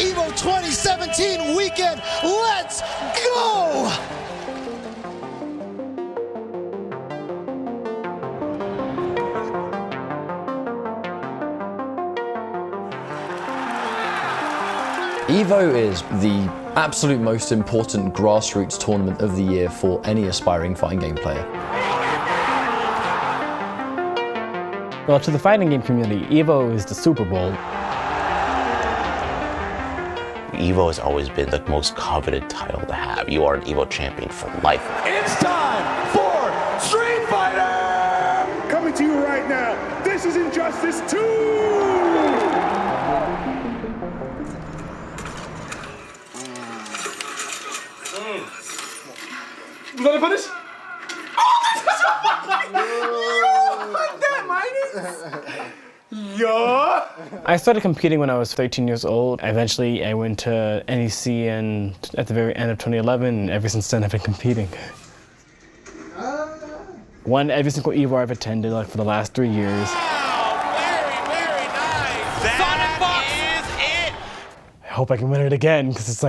EVO 2017 weekend. Let's go! EVO is the absolute most important grassroots tournament of the year for any aspiring fighting game player. Well, to the fighting game community, EVO is the Super Bowl. EVO has always been the most coveted title to have. You are an EVO champion for life. It's time for Street Fighter! Coming to you right now, this is Injustice 2! You gonna finish? Yo! I started competing when I was 13 years old. Eventually, I went to NEC and at the very end of 2011, and ever since then I've been competing. Won every single EVO I've attended like for the last 3 years. Oh, very nice. SonicFox is it. I hope I can win it again because it's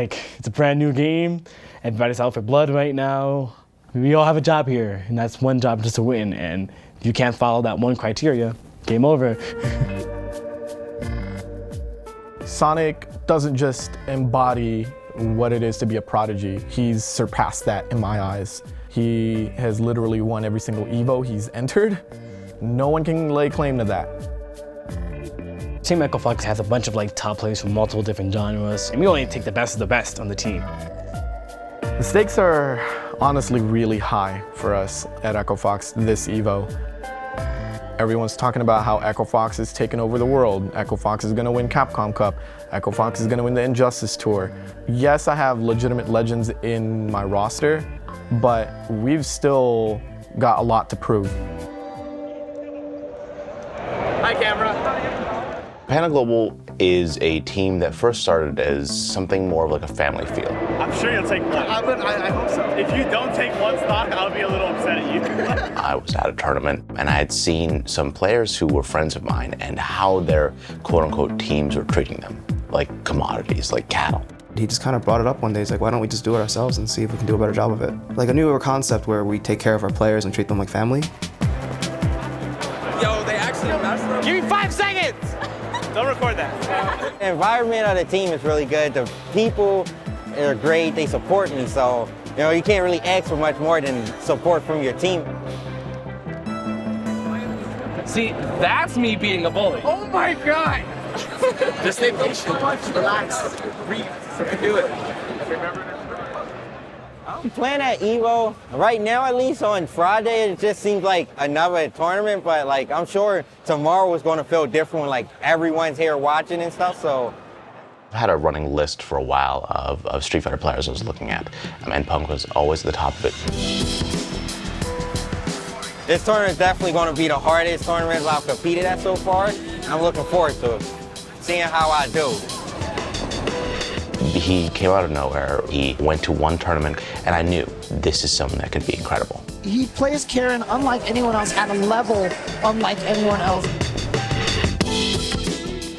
a brand new game. Everybody's out for blood right now. We all have a job here, and that's one job just to win. And if you can't follow that one criteria, game over. Sonic doesn't just embody what it is to be a prodigy. He's surpassed that in my eyes. He has literally won every single EVO he's entered. No one can lay claim to that. Team SonicFox has a bunch of top players from multiple different genres, and we only take the best of the best on the team. The stakes are honestly really high for us at SonicFox this EVO. Everyone's talking about how SonicFox is taking over the world. SonicFox is gonna win Capcom Cup. SonicFox is gonna win the Injustice Tour. Yes, I have legitimate legends in my roster, but we've still got a lot to prove. Hi, camera. Panda Global is a team that first started as something more of like a family feel. I'm sure you'll take one. I hope so. If you don't take one stock, I'll be a little upset at you. I was at a tournament and I had seen some players who were friends of mine and how their quote-unquote teams were treating them like commodities, like cattle. He just kind of brought it up one day. He's like, why don't we just do it ourselves and see if we can do a better job of it? Like a newer concept where we take care of our players and treat them like family. Yo, they actually messed up. Give me 5 seconds! Don't record that. The environment of the team is really good. The people are great. They support me, so you can't really ask for much more than support from your team. See, that's me being a bully. Oh my God! Just stay patient, relax, breathe, do it. I'm playing at EVO right now, at least on Friday. It just seems like another tournament, but I'm sure tomorrow is going to feel different when everyone's here watching and stuff. So I had a running list for a while of Street Fighter players I was looking at, and Punk was always at the top of it. this tournament is definitely going to be the hardest tournament I've competed at so far. I'm looking forward to it, seeing how I do. He came out of nowhere. He went to one tournament, and I knew this is something that could be incredible. He plays Karen unlike anyone else, at a level unlike anyone else.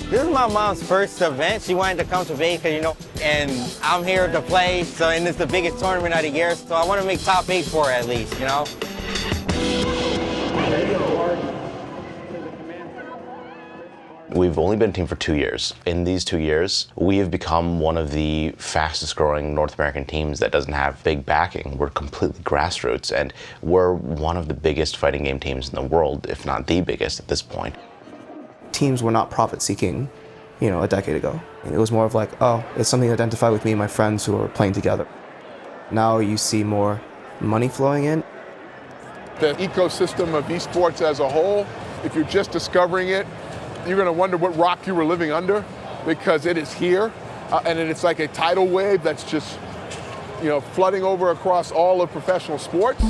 This is my mom's first event. She wanted to come to Vegas, and I'm here to play. So, and it's the biggest tournament of the year, so I want to make top 8 for her at least, We've only been a team for 2 years. In these 2 years, we have become one of the fastest growing North American teams that doesn't have big backing. We're completely grassroots, and we're one of the biggest fighting game teams in the world, if not the biggest at this point. Teams were not profit-seeking, a decade ago. It was more of like, oh, it's something to identify with me and my friends who are playing together. Now you see more money flowing in. The ecosystem of esports as a whole, if you're just discovering it, you're going to wonder what rock you were living under, because it is here, and it's like a tidal wave that's just, flooding over across all of professional sports.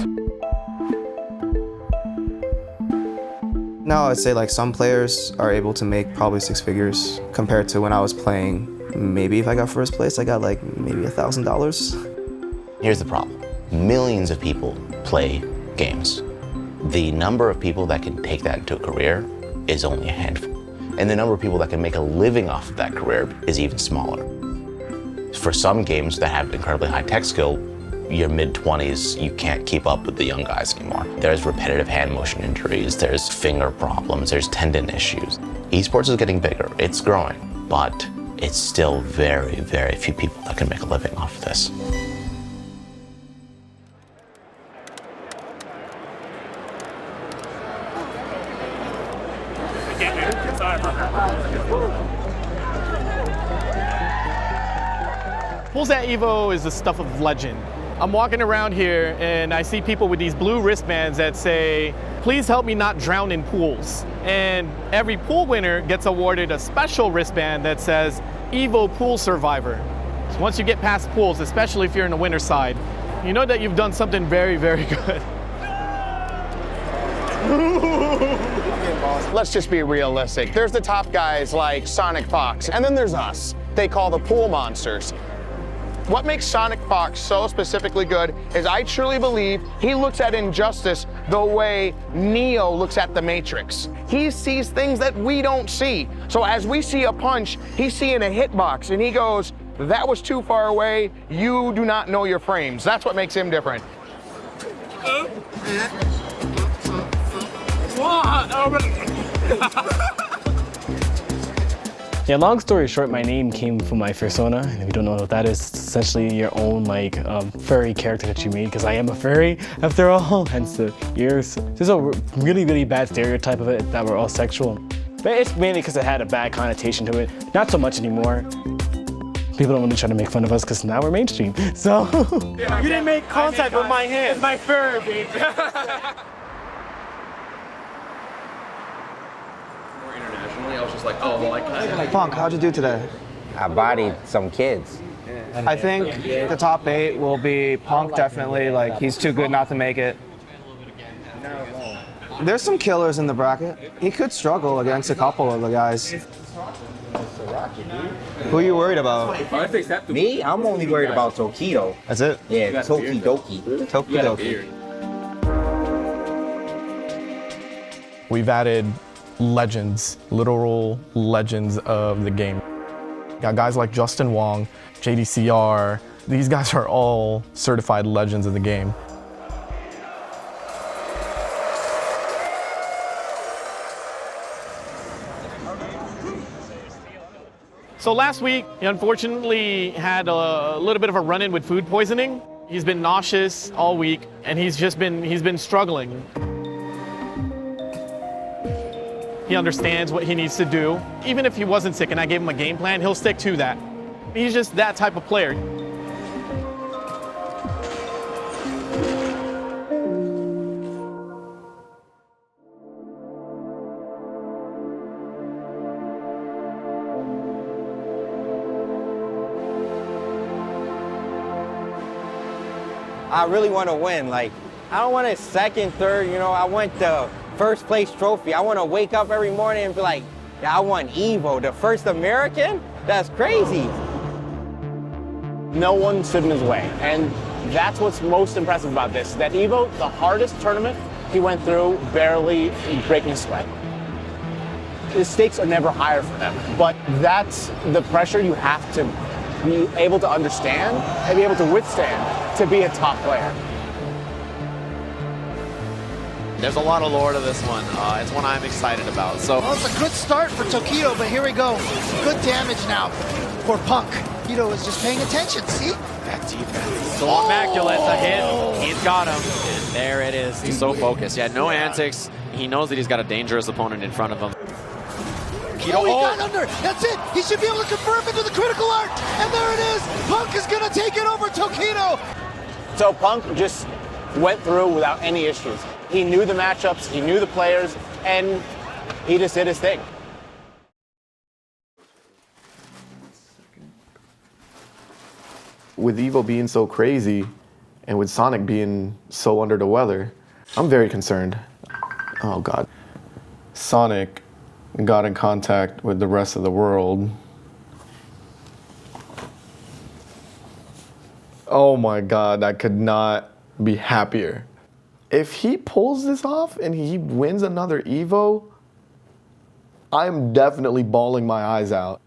Now I'd say some players are able to make probably 6 figures compared to when I was playing. Maybe if I got first place, I got maybe $1,000. Here's the problem. Millions of people play games. The number of people that can take that into a career is only a handful. And the number of people that can make a living off of that career is even smaller. For some games that have incredibly high tech skill, your mid-20s, you can't keep up with the young guys anymore. There's repetitive hand motion injuries, there's finger problems, there's tendon issues. Esports is getting bigger, it's growing, but it's still very, very few people that can make a living off of this. Pools at EVO is the stuff of legend. I'm walking around here and I see people with these blue wristbands that say, please help me not drown in pools. And every pool winner gets awarded a special wristband that says, EVO Pool Survivor. So once you get past pools, especially if you're in the winter side, you know that you've done something very, very good. Let's just be realistic. There's the top guys like SonicFox, and then there's us. They call the pool monsters. What makes SonicFox so specifically good is I truly believe he looks at injustice the way Neo looks at the Matrix. He sees things that we don't see. So as we see a punch, he's seeing a hitbox and he goes, that was too far away, you do not know your frames. That's what makes him different. Yeah, long story short, my name came from my persona, and if you don't know what that is, it's essentially your own like furry character that you made, because I am a furry after all, hence the ears. There's a really, really bad stereotype of it that we're all sexual. But it's mainly because it had a bad connotation to it. Not so much anymore. People don't really try to make fun of us because now we're mainstream, so. You didn't make contact with my hand. It's my fur, baby. I was just like, oh, well, I kind of. Punk, how'd you do today? I bodied some kids. I think the top 8 will be Punk, definitely. Like, he's too good not to make it. There's some killers in the bracket. He could struggle against a couple of the guys. Who are you worried about? Me? I'm only worried about Tokido. That's it? Yeah, Tokidoki. Tokidoki. We've added legends, literal legends of the game. Got guys like Justin Wong, JDCR. These guys are all certified legends of the game. So last week, he unfortunately had a little bit of a run-in with food poisoning. He's been nauseous all week, and he's been struggling. He understands what he needs to do. Even if he wasn't sick and I gave him a game plan, he'll stick to that. He's just that type of player. I really want to win. Like, I don't want a second, third, you know, I want the first place trophy. I want to wake up every morning and be like, yeah, I won EVO, the first American? That's crazy. No one stood in his way, and that's what's most impressive about this, that EVO, the hardest tournament he went through, barely breaking a sweat. The stakes are never higher for them, but that's the pressure you have to be able to understand and be able to withstand to be a top player. There's a lot of lore to this one. It's one I'm excited about. So Well, it's a good start for Tokido, but here we go. Good damage now for Punk. Tokido is just paying attention, see? that defense. So immaculate, the hit. He's got him. And there it is. He's so focused. Yeah, no antics. He knows that he's got a dangerous opponent in front of him. He got under. That's it. He should be able to confirm into the critical arc. And there it is. Punk is going to take it over Tokido. So Punk just went through without any issues. He knew the matchups, he knew the players, and he just did his thing. With EVO being so crazy, and with Sonic being so under the weather, I'm very concerned. Oh God. Sonic got in contact with the rest of the world. Oh my God, I could not be happier. If he pulls this off and he wins another EVO, I'm definitely bawling my eyes out.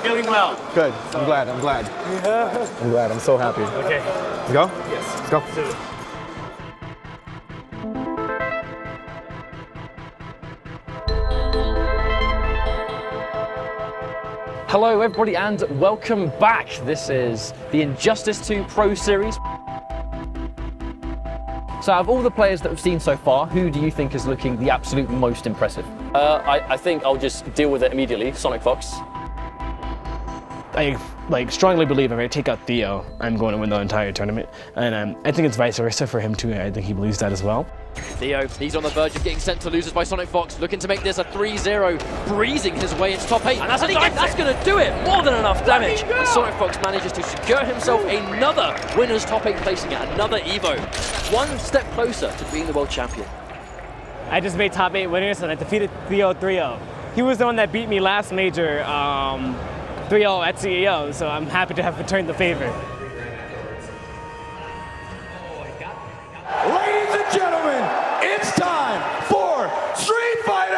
Feeling well. Good. I'm glad. I'm glad. I'm glad. I'm so happy. Okay. Let's go? Yes. Let's go. Hello everybody and welcome back. This is the Injustice 2 Pro Series. So out of all the players that we've seen so far, who do you think is looking the absolute most impressive? I think I'll just deal with it immediately. SonicFox. I strongly believe if I take out Theo, I'm going to win the entire tournament. And I think it's vice versa for him too. I think he believes that as well. Theo, he's on the verge of getting sent to losers by SonicFox, looking to make this a 3-0, breezing his way into top 8. And that's going to do it, more than enough damage. And SonicFox manages to secure himself another winner's top 8 placing at another EVO. One step closer to being the world champion. I just made top 8 winners and I defeated Theo 3-0. He was the one that beat me last major 3-0 at CEO, so I'm happy to have returned the favor. Ladies and gentlemen, it's time for Street Fighter!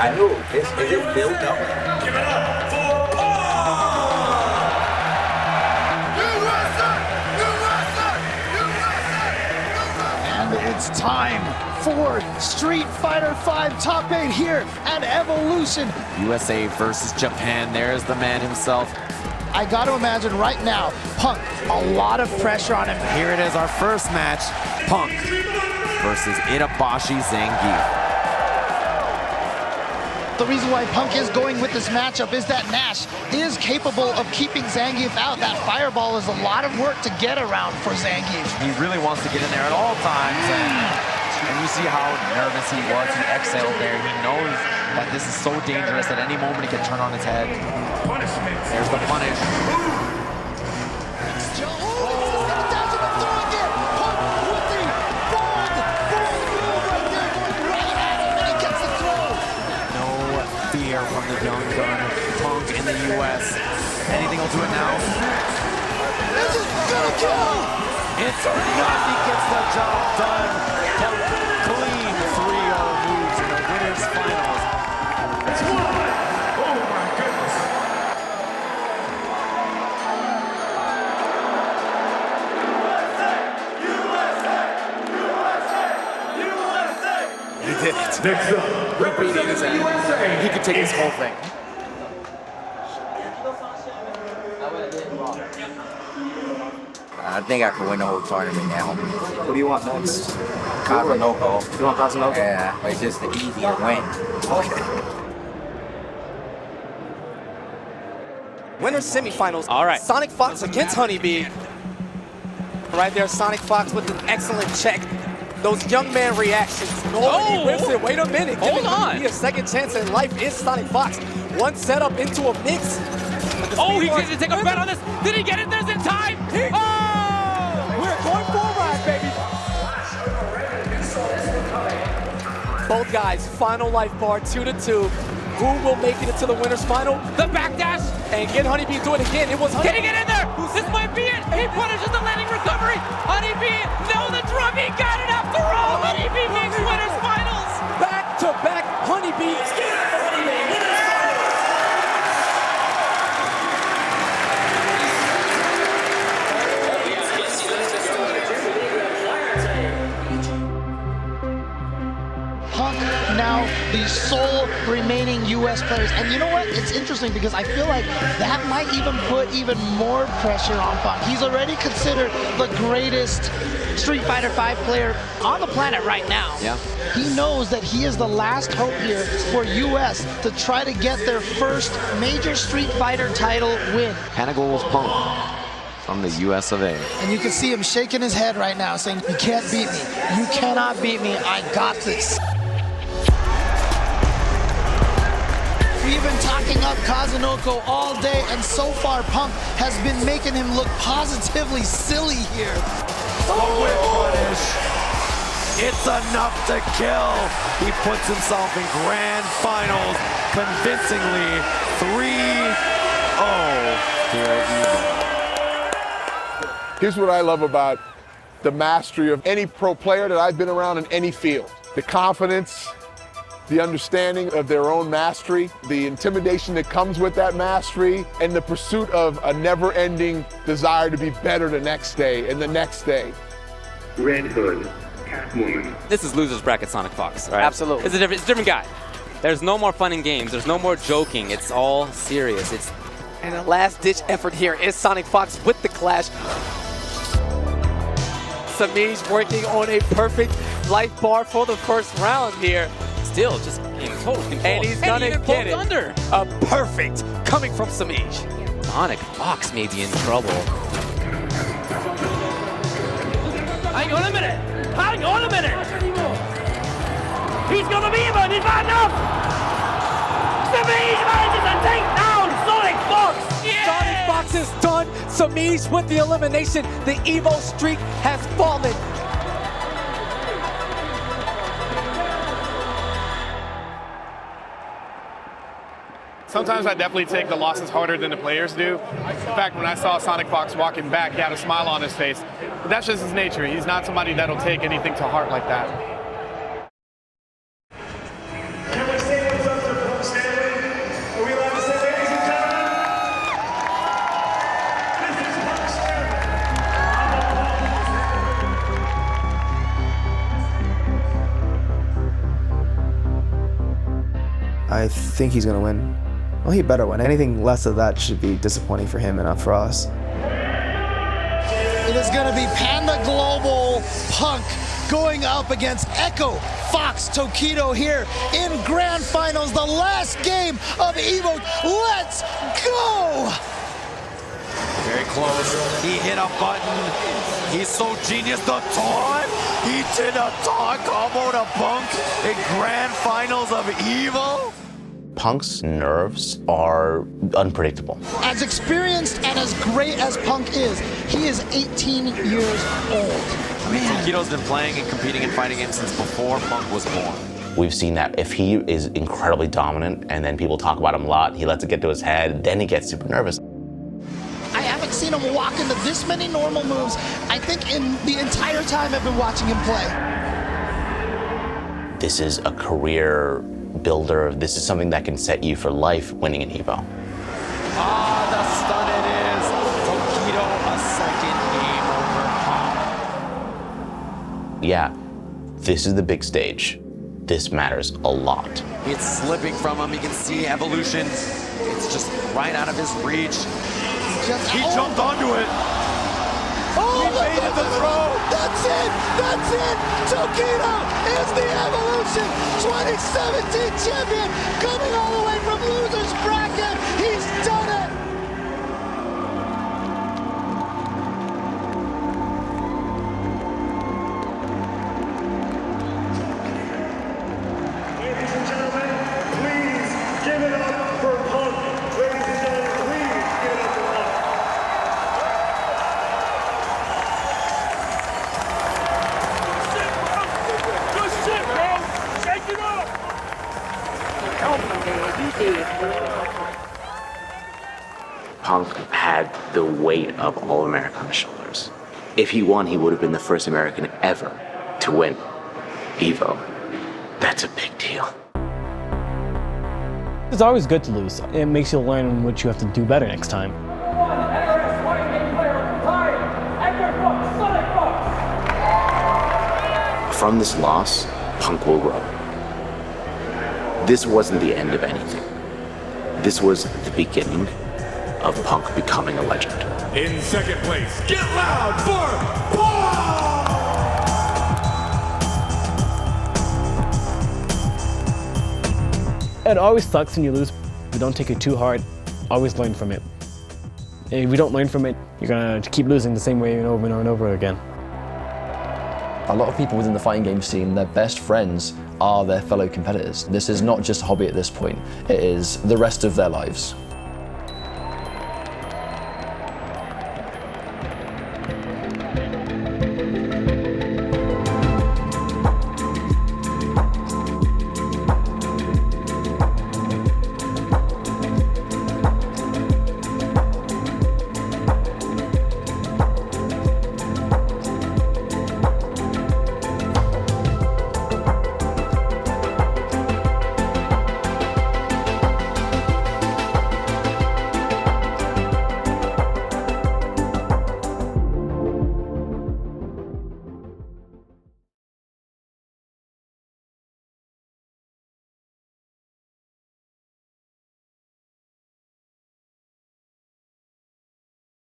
I know, is it built up? Give it up for And it's time for Street Fighter 5 Top 8 here at Evolution. USA versus Japan, there's the man himself. I got to imagine right now, Punk, a lot of pressure on him. Here it is, our first match, Punk versus Itabashi Zangief. The reason why Punk is going with this matchup is that Nash is capable of keeping Zangief out. That fireball is a lot of work to get around for Zangief. He really wants to get in there at all times, and you see how nervous he was. He exhaled there. He knows that this is so dangerous at any moment he can turn on his head. There's the punish. From the young gun, Punk in the US. Anything will do it now. This is gonna kill! It's enough. He gets the job done. Punk clean 3-0 moves in the winners finals. Oh my goodness. He did it. Next up, representing the USA. He could take his whole thing. I think I can win the whole tournament now. Who do you want next? Kazunoko. You want Kazunoko? Yeah, but it's just an easier win. Okay. Winners semifinals. All right. SonicFox against Honeybee. Right there, SonicFox with an excellent check. Those young man reactions. Oh, he whips it. Wait a minute. Hold on. A second chance in life is SonicFox. One setup into a mix. Oh, he didn't take a bet on this. Did he get it? There's in time. Oh! We're going for a ride, baby. Both guys, final life bar, 2-2. Who will make it into the winner's final? The backdash. And can Honeybee do it again? It was Can he get in there? This might be it. He punishes the landing recovery. Honeybee, no, the drum. He got it after all. Honeybee makes winners finals. Back to back, Honeybee. Punk now the sole remaining U.S. players. And you know what? It's interesting because I feel like that might even put even more pressure on Punk. He's already considered the greatest Street Fighter 5 player on the planet right now. Yeah. He knows that he is the last hope here for U.S. to try to get their first major Street Fighter title win. Panagol's Punk from the US of A. And you can see him shaking his head right now saying, you can't beat me. You cannot beat me. I got this. We've been talking up Kazunoko all day, and so far Punk has been making him look positively silly here. The whip punish. It's enough to kill. He puts himself in Grand Finals convincingly 3-0 here at EVO. Here's what I love about the mastery of any pro player that I've been around in any field. The confidence, the understanding of their own mastery, the intimidation that comes with that mastery, and the pursuit of a never-ending desire to be better the next day and the next day. Red Hood, Catwoman. This is loser's bracket SonicFox, right? Absolutely. It's a different guy. There's no more fun and games. There's no more joking. It's all serious. And a last-ditch effort here is SonicFox with the clash. Samij working on a perfect life bar for the first round here. Still just in total control. And he's gonna get it. Under. A perfect coming from Samij. SonicFox may be in trouble. Hang on a minute. Hang on a minute. He's got the EVO and he's not enough. Samij manages to take down SonicFox. Yeah! SonicFox is done. Samij with the elimination. The EVO streak has fallen. Sometimes I definitely take the losses harder than the players do. In fact, when I saw SonicFox walking back, he had a smile on his face. But that's just his nature. He's not somebody that'll take anything to heart like that. Can we say what's up to Punk Stanley? Are we allowed to say, ladies and gentlemen? This is Punk Stanley. I think he's gonna win. Well, he better win. Anything less of that should be disappointing for him and not for us. It is going to be Panda Global Punk going up against Echo Fox Tokido here in Grand Finals, the last game of EVO. Let's go! Very close. He hit a button. He's so genius. The taunt. He did a taunt combo to Punk in Grand Finals of EVO. Punk's nerves are unpredictable. As experienced and as great as Punk is, he is 18 years old. Tokido's been playing and competing in fighting games since before Punk was born. We've seen that if he is incredibly dominant and then people talk about him a lot, he lets it get to his head, then he gets super nervous. I haven't seen him walk into this many normal moves, I think, in the entire time I've been watching him play. This is a career builder. This is something that can set you for life winning an EVO. Ah, the stun it is. Tokido, a second game over Punk. Yeah, this is the big stage. This matters a lot. It's slipping from him. You can see evolution. It's just right out of his reach. He jumped onto it. Oh, he made it the throw. That's it. That's it. Tokido is the Evolution 2017 champion, coming all the way from loser's bracket. He's done it. Ladies and gentlemen, please give it up for Punk. Ladies and gentlemen, please give it up for Punk. Good shit, bro. Shake it up. Punk had the weight of all America on his shoulders. If he won, he would have been the first American ever to win EVO. That's a big deal. It's always good to lose. It makes you learn what you have to do better next time. From this loss, Punk will grow. This wasn't the end of anything. This was the beginning of Punk becoming a legend. In second place, get loud for It always sucks when you lose, but don't take it too hard. Always learn from it. If you don't learn from it, you're gonna keep losing the same way over and over again. A lot of people within the fighting game scene, their best friends are their fellow competitors. This is not just a hobby at this point, it is the rest of their lives.